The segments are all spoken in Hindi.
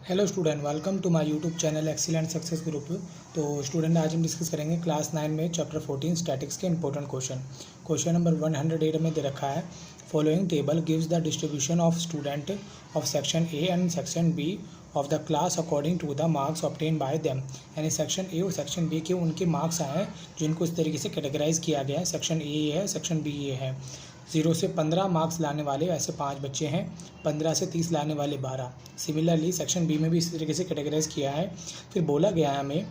Hello student, welcome to my YouTube channel excellent success group. तो स्टूडेंट आज हम डिस्कस करेंगे क्लास 9 में चैप्टर 14 स्टैटिक्स के इंपॉर्टेंट क्वेश्चन नंबर 108 में दे रखा है। Following table gives the distribution of student of section A and section B of the class according to the marks obtain by them. यानी सेक्शन ए और सेक्शन बी के उनके मार्क्स आए हैं जिनको इस तरीके से कैटेगराइज किया गया है। सेक्शन ए ये है, सेक्शन बी ये है। 0 से 15 मार्क्स लाने वाले ऐसे 5 बच्चे हैं, 15 से 30 लाने वाले 12। सिमिलरली सेक्शन बी में भी इसी तरीके से कैटेगराइज किया है। फिर बोला गया है हमें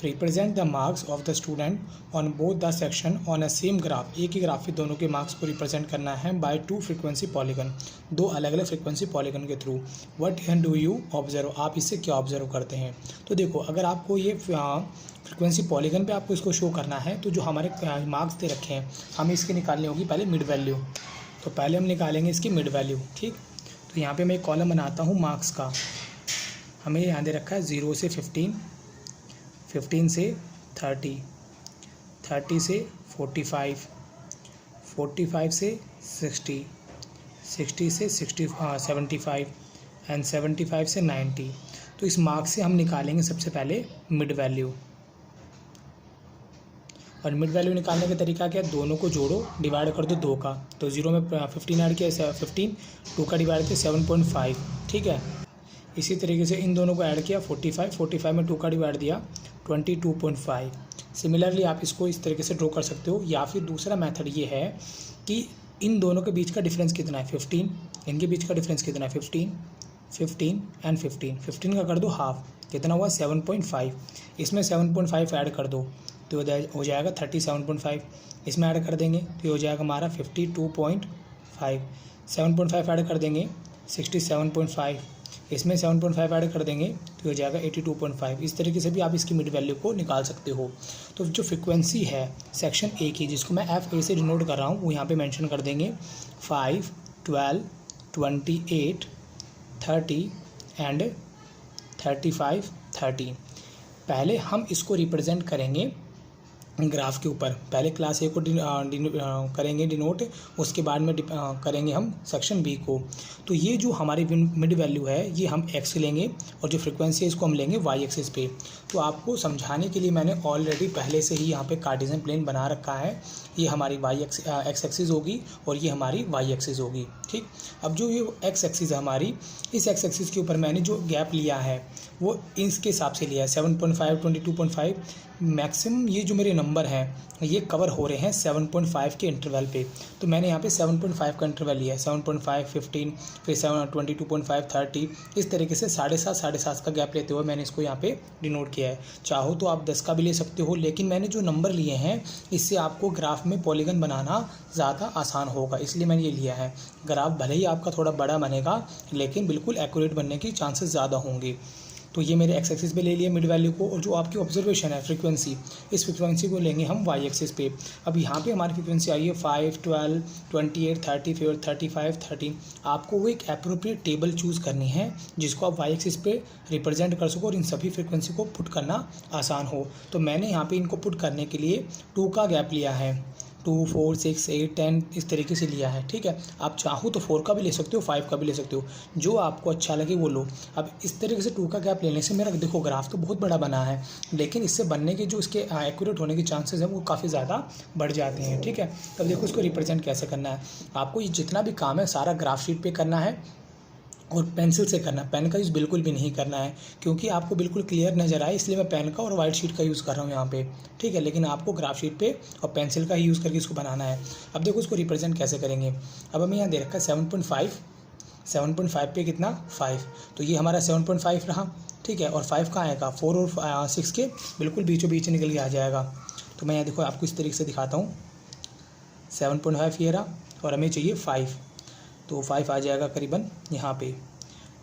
represent the marks of the student on both the section on a same graph. एक ही ग्राफ पे दोनों के मार्क्स को रिप्रेजेंट करना है बाय 2 फ्रीक्वेंसी पॉलीगन, 2 अलग अलग फ्रीक्वेंसी पॉलीगन के through. What do you observe, आप इससे क्या ऑब्जर्व करते हैं? तो देखो, अगर आपको ये फ्रीक्वेंसी पॉलीगन पे आपको इसको शो करना है तो जो हमारे मार्क्स दे रखे हैं हमें इसके निकालनी होगी पहले मिड वैल्यू। तो पहले हम निकालेंगे इसकी मिड वैल्यू। ठीक, तो यहाँ पे मैं एक कॉलम बनाता हूँ मार्क्स का। हमें यहाँ दे रखा है 0 से 15, 15 से 30, 30 से 45, 45 से 60, 60 से 75 एंड 75 से 90। तो इस मार्क्स से हम निकालेंगे सबसे पहले मिड वैल्यू। और मिड वैल्यू निकालने का तरीका क्या है? दोनों को जोड़ो, डिवाइड कर दो 2 का। तो 0 में 15 ऐड किया 15, 2 का डिवाइड किया 7.5। ठीक है, इसी तरीके से इन दोनों को ऐड किया 45, 45 में 2 का डिवाइड दिया 22.5। सिमिलरली आप इसको इस तरीके से ड्रॉ कर सकते हो। या फिर दूसरा मेथड ये है कि इन दोनों के बीच का डिफरेंस कितना है 15, इनके बीच का डिफरेंस कितना है 15, 15 एंड 15, 15 का कर दो हाफ, कितना हुआ 7.5। इसमें 7.5 ऐड कर दो तो हो जाएगा 37.5। इसमें ऐड कर देंगे तो ये हो जाएगा हमारा 52.5। 7.5 ऐड कर देंगे 67.5। इसमें 7.5 ऐड कर देंगे तो हो जाएगा 82.5। इस तरीके से भी आप इसकी मिड वैल्यू को निकाल सकते हो। तो जो फ्रिक्वेंसी है सेक्शन ए की, जिसको मैं FA से डिनोट कर रहा हूँ, वो यहाँ पे मेंशन कर देंगे 5, 12, 28, 30 एंड 35, 30। पहले हम इसको रिप्रेजेंट करेंगे ग्राफ के ऊपर। पहले क्लास ए को करेंगे डिनोट, उसके बाद में करेंगे हम सेक्शन बी को। तो ये जो हमारी मिड वैल्यू है ये हम एक्स लेंगे और जो फ्रीक्वेंसी है इसको हम लेंगे वाई एक्सिस पे। तो आपको समझाने के लिए मैंने ऑलरेडी पहले से ही यहाँ पे कार्टेशियन प्लेन बना रखा है। ये हमारी एक्स एक्सिस होगी और ये हमारी वाई एक्सिस होगी। ठीक, अब जो ये एक्स एक्सिस है हमारी, इस एक्स एक्सिस के ऊपर मैंने जो गैप लिया है वो इसके हिसाब से लिया है 7.5, 22.5। मैक्सिमम ये जो मेरे नंबर हैं ये कवर हो रहे हैं 7.5 के इंटरवल पे। तो मैंने यहाँ पे 7.5 का इंटरवल लिया है, 7.5, 15, फिर 22.5, 30। इस तरीके से 7.5, 7.5 का गैप लेते हुए मैंने इसको यहाँ पे डिनोट किया है। चाहो तो आप 10 का भी ले सकते हो, लेकिन मैंने जो नंबर लिए हैं इससे आपको ग्राफ में पॉलीगन बनाना ज़्यादा आसान होगा, इसलिए मैंने ये लिया है। ग्राफ भले ही आपका थोड़ा बड़ा बनेगा लेकिन बिल्कुल एक्यूरेट बनने की चांसेस ज़्यादा होंगे। तो ये मेरे एक्स एक्सिस पे ले लिया मिड वैल्यू को, और जो आपकी ऑब्जर्वेशन है फ्रीक्वेंसी, इस फ्रीक्वेंसी को लेंगे हम वाई एक्सिस पे। अब यहाँ पे हमारी फ्रीक्वेंसी आई है 5, 12, 28, 30, फिर 35, 30। आपको वो एक अप्रोप्रिएट टेबल चूज़ करनी है जिसको आप वाई एक्सिस पे रिप्रेजेंट कर सको और इन सभी फ्रीक्वेंसी को पुट करना आसान हो। तो मैंने यहाँ पर इनको पुट करने के लिए 2 का गैप लिया है, 2, 4, 6, 8, 10 इस तरीके से लिया है। ठीक है, आप चाहो तो 4 का भी ले सकते हो, 5 का भी ले सकते हो, जो आपको अच्छा लगे वो लो। अब इस तरीके से 2 का गैप लेने से मेरा देखो ग्राफ तो बहुत बड़ा बना है, लेकिन इससे बनने के जो इसके एक्यूरेट होने के चांसेस हैं वो काफ़ी ज़्यादा बढ़ जाते हैं। ठीक है, तब देखो इसको रिप्रेजेंट कैसे करना है। आपको ये जितना भी काम है सारा ग्राफ शीट पर करना है और पेंसिल से करना। पेन का यूज़ बिल्कुल भी नहीं करना है, क्योंकि आपको बिल्कुल क्लियर नज़र आए इसलिए मैं पेन का और वाइट शीट का यूज़ कर रहा हूँ यहाँ पे। ठीक है, लेकिन आपको ग्राफ शीट पे और पेंसिल का ही यूज़ करके इसको बनाना है। अब देखो इसको रिप्रेजेंट कैसे करेंगे। अब हमें यहाँ दे रखा है 7.5, 7.5 पे कितना 5, तो ये हमारा 7.5 रहा। ठीक है, और 5 कहाँ आएगा, 4 और 6 के बिल्कुल बीचों बीच निकल के आ जाएगा। तो मैं यहाँ देखो आपको इस तरीके से दिखाता हूँ, 7.5 ये रहा और हमें चाहिए 5, तो 5 आ जाएगा करीबन यहाँ पे।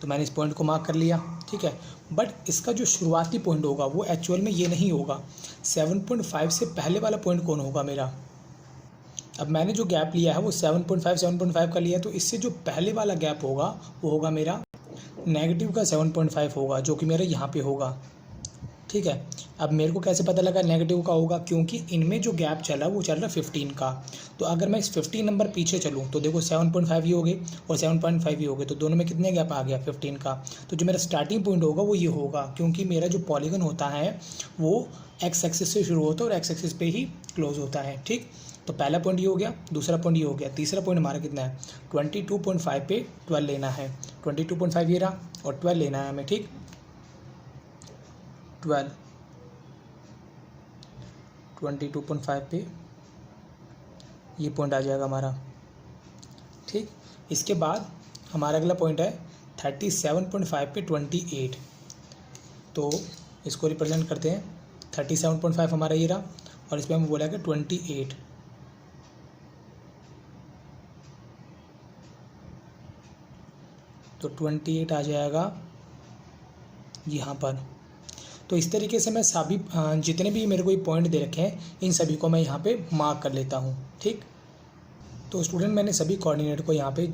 तो मैंने इस पॉइंट को मार्क कर लिया। ठीक है, बट इसका जो शुरुआती पॉइंट होगा वो एक्चुअल में ये नहीं होगा। 7.5 से पहले वाला पॉइंट कौन होगा मेरा? अब मैंने जो गैप लिया है वो 7.5 का लिया, तो इससे जो पहले वाला गैप होगा वो होगा मेरा नेगेटिव का 7.5 होगा, जो कि मेरा यहाँ पे होगा। ठीक है। अब मेरे को कैसे पता लगा नेगेटिव का होगा, क्योंकि इनमें जो गैप चला वो चल रहा 15 का। तो अगर मैं इस 15 नंबर पीछे चलूँ तो देखो 7.5 ही हो गए और 7.5 ही हो गए, तो दोनों में कितने गैप आ गया 15 का। तो जो मेरा स्टार्टिंग पॉइंट होगा वो ये होगा, क्योंकि मेरा जो पॉलीगन होता है वो एक्स एक्सिस से शुरू होता है और एक्स एक्सिस पे ही क्लोज होता है। ठीक, तो पहला पॉइंट ये हो गया, दूसरा पॉइंट ये हो गया, तीसरा पॉइंट हमारा कितना है 22.5 पे 12 लेना है। 22.5 ये रहा और 12 लेना है हमें। ठीक, 22.5 पे ये पॉइंट आ जाएगा हमारा। ठीक, इसके बाद हमारा अगला पॉइंट है 37.5 पे 28। तो इसको रिप्रेजेंट करते हैं, 37.5 हमारा ये रहा और इस पर हम बोला कि 28। तो 28 आ जाएगा यहाँ पर। तो इस तरीके से मैं सभी जितने भी मेरे को ये पॉइंट दे रखे हैं इन सभी को मैं यहाँ पे मार्क कर लेता हूँ। ठीक, तो स्टूडेंट मैंने सभी कोऑर्डिनेट को यहाँ पे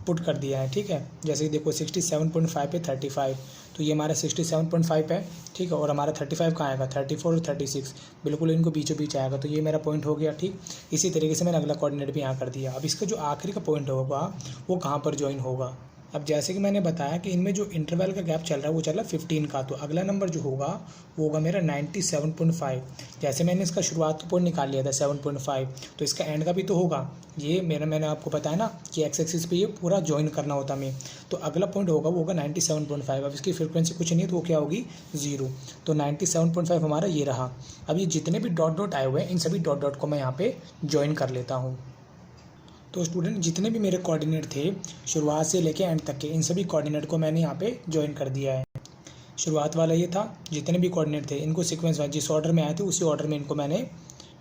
पुट कर दिया है। ठीक है, जैसे कि देखो 67.5 पे 35, तो ये हमारा 67.5 है। ठीक है, और हमारा 35 कहाँ आएगा 34 और 36, बिल्कुल इनको बीचों बीच आएगा। तो ये मेरा पॉइंट हो गया। ठीक, इसी तरीके से मैंने अगला कोऑर्डिनेट भी यहाँ कर दिया। अब इसका जो आखिरी का पॉइंट होगा वो कहाँ पर ज्वाइन होगा। अब जैसे कि मैंने बताया कि इनमें जो इंटरवल का गैप चल रहा है वो चल रहा है 15 का, तो अगला नंबर जो होगा वो होगा मेरा 97.5। जैसे मैंने इसका शुरुआत का पॉइंट निकाल लिया था 7.5, तो इसका एंड का भी तो होगा। ये मैंने आपको बताया ना कि एक्स एक्सिस पे ये पूरा ज्वाइन करना होता हमें। तो अगला पॉइंट होगा वो होगा 97.5। अब इसकी फ्रिक्वेंसी कुछ नहीं है तो वो क्या होगी 0। तो 97.5 हमारा ये रहा। अब ये जितने भी डॉट डॉट आए हुए हैं इन सभी डॉट डॉट को मैं यहाँ पे ज्वाइन कर लेता हूँ। तो स्टूडेंट जितने भी मेरे कोऑर्डिनेट थे शुरुआत से लेके एंड तक के, इन सभी कोऑर्डिनेट को मैंने यहाँ पे ज्वाइन कर दिया है। शुरुआत वाला ये था, जितने भी कोऑर्डिनेट थे इनको सीक्वेंस वाइज जिस ऑर्डर में आए थे उसी ऑर्डर में इनको मैंने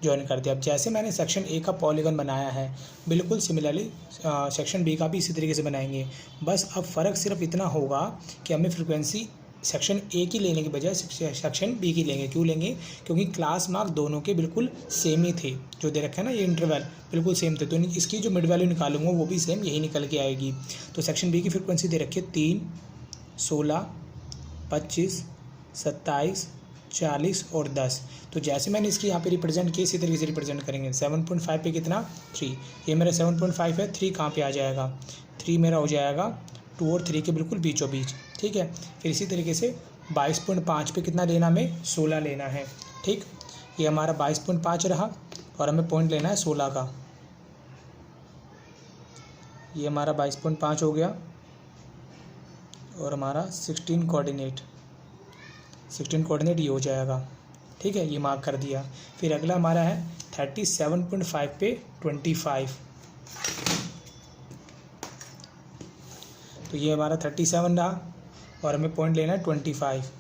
ज्वाइन कर दिया। अब जैसे मैंने सेक्शन ए का पॉलीगन बनाया है बिल्कुल सिमिलरली सेक्शन बी का भी इसी तरीके से बनाएंगे। बस अब फ़र्क सिर्फ इतना होगा कि हमें फ्रिक्वेंसी सेक्शन ए की लेने के बजाय सेक्शन बी की लेंगे। क्यों लेंगे, क्योंकि क्लास मार्क दोनों के बिल्कुल सेम ही थे। जो दे रखा है ना ये इंटरवल बिल्कुल सेम थे, तो इसकी जो मिड वैल्यू निकालूंगा वो भी सेम यही निकल के आएगी। तो सेक्शन बी की फ्रिक्वेंसी दे रखी है 3, 16, 25, 27, 40 और 10। तो जैसे मैंने इसकी यहाँ पे रिप्रेजेंट किया इसी तरीके से रिप्रेजेंट करेंगे। 7.5 पे कितना 3, ये मेरा 7.5 है। 3 कहाँ पे आ जाएगा 3 मेरा हो जाएगा 2 और 3 के बिल्कुल बीचों बीच। ठीक है, फिर इसी तरीके से 22.5 पे कितना लेना हमें 16 लेना है। ठीक, ये हमारा 22.5 रहा और हमें पॉइंट लेना है 16 का। ये हमारा 22.5 हो गया और हमारा 16 कोऑर्डिनेट ये हो जाएगा। ठीक है, ये मार्क कर दिया। फिर अगला हमारा है 37.5 पे 25। तो ये हमारा 37 रहा और हमें पॉइंट लेना है 25।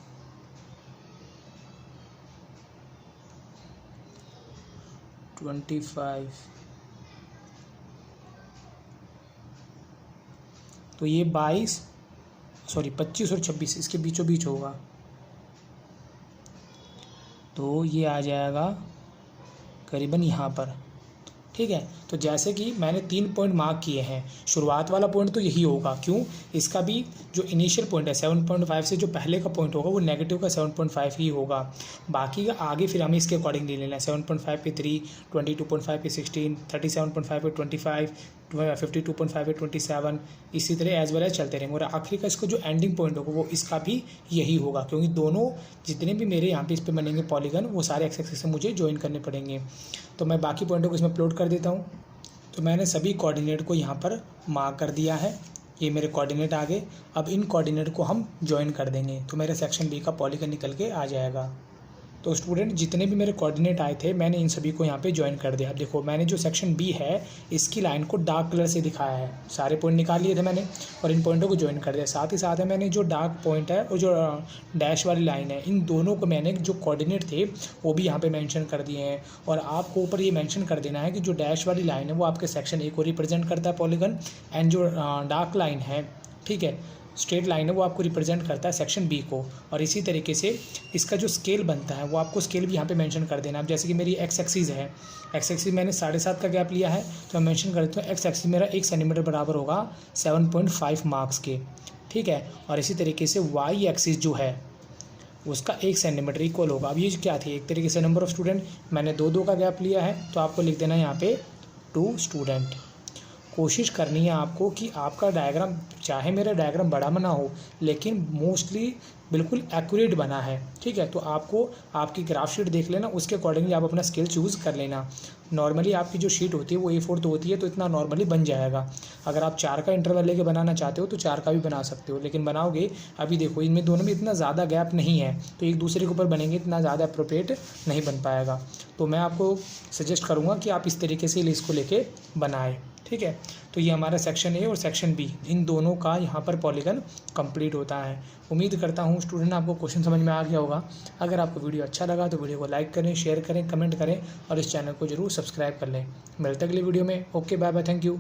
तो ये 25 और 26 इसके बीचों बीच होगा, तो ये आ जाएगा करीबन यहाँ पर। ठीक है, तो जैसे कि मैंने 3 पॉइंट मार्क किए हैं, शुरुआत वाला पॉइंट तो यही होगा। क्यों, इसका भी जो इनिशियल पॉइंट है 7.5 से जो पहले का पॉइंट होगा वो नेगेटिव का 7.5 ही होगा। बाकी का आगे फिर हमें इसके अकॉर्डिंग ले लेना है। 7.5 पे 3, 22.5 पे 16, 37.5 पे 25, 52.5 पे 27, इसी तरह एज वेल एज चलते रहेंगे। और आखिरी का इसका जो एंडिंग पॉइंट होगा वो इसका भी यही होगा, क्योंकि दोनों जितने भी मेरे यहाँ पे इस पे बनेंगे पॉलीगन वो सारे एक्स एक्सिस से मुझे ज्वाइन करने पड़ेंगे। तो मैं बाकी पॉइंटों को इसमें प्लॉट कर देता हूँ। तो मैंने सभी कोऑर्डिनेट को यहाँ पर मार्क कर दिया है। ये मेरे कोऑर्डिनेट आ गए। अब इन कोऑर्डिनेट को हम ज्वाइन कर देंगे तो मेरे सेक्शन बी का पॉलीगन निकल के आ जाएगा। तो स्टूडेंट जितने भी मेरे कोऑर्डिनेट आए थे मैंने इन सभी को यहाँ पे ज्वाइन कर दिया। अब देखो मैंने जो सेक्शन बी है इसकी लाइन को डार्क कलर से दिखाया है, सारे पॉइंट निकाल लिए थे मैंने और इन पॉइंटों को ज्वाइन कर दिया। साथ ही साथ है मैंने जो डार्क पॉइंट है और जो डैश वाली लाइन है इन दोनों को मैंने जो कोऑर्डिनेट थे वो भी यहाँ पे मेंशन कर दिए हैं। और आपको ऊपर ये मेंशन कर देना है कि जो डैश वाली लाइन है वो आपके सेक्शन ए को रिप्रेजेंट करता है पॉलीगन, एंड जो डार्क लाइन है, ठीक है, स्ट्रेट लाइन है, वो आपको रिप्रेजेंट करता है सेक्शन बी को। और इसी तरीके से इसका जो स्केल बनता है वो आपको स्केल भी यहाँ पे मेंशन कर देना। अब जैसे कि मेरी एक्स एक्सिस है, एक्स एक्सिस मैंने 7.5 का गैप लिया है तो मैं मेंशन कर देता हूँ एक्स एक्सिस मेरा 1 सेंटीमीटर बराबर होगा 7.5 मार्क्स के। ठीक है, और इसी तरीके से वाई एक्सिस जो है उसका 1 सेंटीमीटर इक्वल होगा। अब ये क्या थी, एक तरीके से नंबर ऑफ़ स्टूडेंट, मैंने 2 का गैप लिया है तो आपको लिख देना है यहाँ पे 2 स्टूडेंट। कोशिश करनी है आपको कि आपका डायग्राम, चाहे मेरा डायग्राम बड़ा बना हो लेकिन मोस्टली बिल्कुल एक्यूरेट बना है, ठीक है। तो आपको आपकी ग्राफ शीट देख लेना, उसके अकॉर्डिंगली आप अपना स्केल चूज़ कर लेना। नॉर्मली आपकी जो शीट होती है वो A4 तो होती है, तो इतना नॉर्मली बन जाएगा। अगर आप 4 का इंटरवल लेके बनाना चाहते हो तो 4 का भी बना सकते हो, लेकिन बनाओगे, अभी देखो इनमें दोनों में इतना ज़्यादा गैप नहीं है तो एक दूसरे के ऊपर बनेंगे, इतना ज़्यादा अप्रोप्रिएट नहीं बन पाएगा। तो मैं आपको सजेस्ट करूँगा कि आप इस तरीके से इसको लेके बनाएं, ठीक है। तो ये हमारा सेक्शन ए और सेक्शन बी, इन दोनों का यहाँ पर पॉलीगन कंप्लीट होता है। उम्मीद करता हूँ स्टूडेंट आपको क्वेश्चन समझ में आ गया होगा। अगर आपको वीडियो अच्छा लगा तो वीडियो को लाइक करें, शेयर करें, कमेंट करें और इस चैनल को जरूर सब्सक्राइब कर लें। मिलते हैं अगली वीडियो में। Okay, bye bye, thank you.